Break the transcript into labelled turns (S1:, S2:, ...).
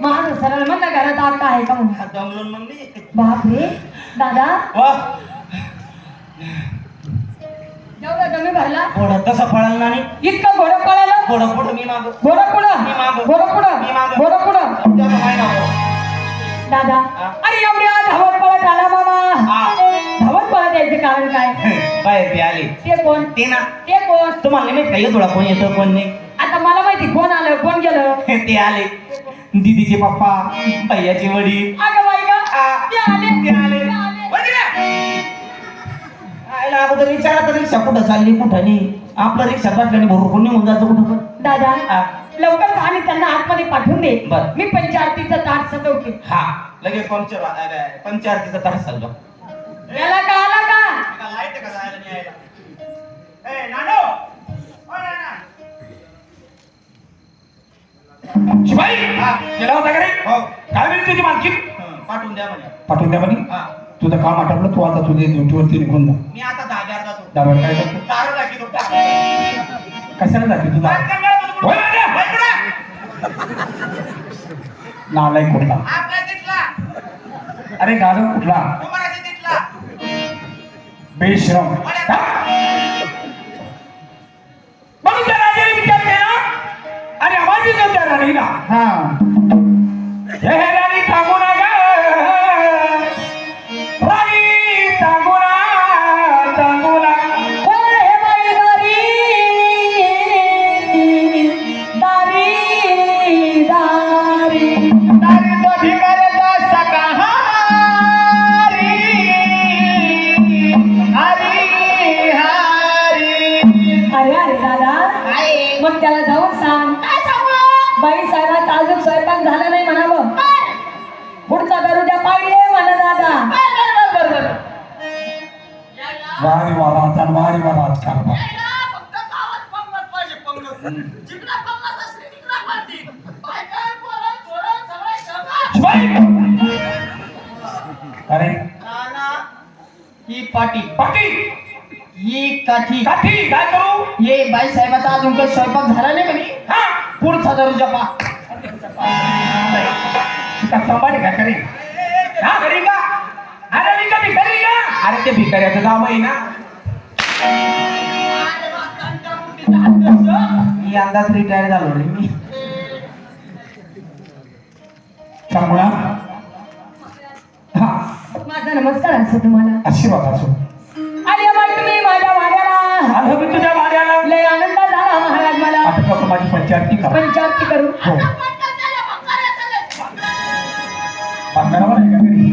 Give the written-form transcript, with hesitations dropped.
S1: माझं सरळ म्हणलं घरात आका आहे का म्हणून
S2: दमलून मग मी
S1: बापरे दादा
S2: वा
S1: जेवढा जमी भरला
S2: घोडं तसं पळाल ना नी.
S1: इतकं घोडं पळालं
S2: घोडं पुढं मी मागं
S1: घोडं पुढं
S2: मी मागं.
S1: घोडं पुढं
S2: मी मागं.
S1: घोडं पुढं
S2: त्याचं माहिती नव्हतं.
S1: दादा
S2: हा.
S1: अरे एवढ्या धावत पळत आला मामा
S2: हा.
S1: धावत पळत यायचं कारण काय
S2: बाहेर ते आले
S1: ते कोण
S2: ते ना
S1: ते कोण
S2: तुम्हाला माहित काय तुला कोण येतं कोण नाही
S1: आता मला माहिती कोण आलं कोण गेलं
S2: ते आले दीदीचे पप्पा भैयाचे वडील
S1: अगं बाई का
S2: हा.
S1: ते आले
S2: ते आले
S1: ते आले.
S2: आयला अगोदर विचारा तर रिक्षा कुठं चालली कुठं नाही आपलं रिक्षा पाटल्याने भरून निघून जातो कुठं पण
S1: दादा
S2: हा.
S1: लवकर आम्ही त्यांना आतमध्ये पाठवून दे
S2: बरं.
S1: मी पंचायतीचं ताट सजवते
S2: हा लगेच पंचायतीचा तास चाललो
S1: याला का आला का
S2: लाईट का जायला नाही यायला ए नानो ओ नाना
S3: शिवाई
S2: हा.
S3: गेला होता का रे
S2: हो
S3: काय वेळ तुझी मालकी
S2: पाठवून द्या म्हणे
S3: पाठवून द्या म्हणे
S2: हा
S3: तुझं काम आटपलं तू आता तुझे ड्युटीवरती निघून जा
S2: मी आता धाब्यावर जातो
S3: दारू काय करतो
S2: दारू लागली
S3: कशाला जाते तुझा होय राजा? नालायक कुठला
S2: आपला तिथला
S3: अरे गाजर कुठला
S2: उमराच्या तिथला
S3: बेश्रम हा? म्हणून त्या राजाने विचार केला आणि आवाज त्या राणीला हा हे राणी थांबू नका राणी थांबू ना थांबू ना
S1: कोण हे बाई दारी दारी दारी
S3: दारी तो भिकाऱ्याचा शाकाहारी हरी हरी
S1: अरे अरे दादा मग त्याला जाऊन सांग बाई साहेबात अजून स्वयंपाक झाला नाही म्हणावं पुढचा दरुजा पाहिजे म्हणा दादा
S3: वारी वाराचा वारी वाराच कारभार शिवाई! अरे
S2: ही पाटी
S3: पाटी
S2: ही काठी
S3: काठी काय करू
S2: ये बाई साहेबाचा अजून काही स्वयंपाक झाला नाही म्हणे
S3: हा
S2: पुढचा दरुजा पा
S3: का संभाळ का करी हा करी का अरे मी कधी करी का अरे ते भिकाऱ्याचं नाव आहे ना
S2: मी अंदाज रिटायर झालो रे मी
S3: चांगला हा
S1: माझा नमस्कार असो तुम्हाला
S3: आशीर्वाद असो
S1: आल्या बाई तुम्ही माझ्या वाड्याला
S3: आलो मी तुझ्या वाड्याला
S1: लय आनंद झाला महाराज मला
S3: आता फक्त माझी पंचायती करा
S1: पंचायती करू
S3: हो बांगडावर आहे का घरी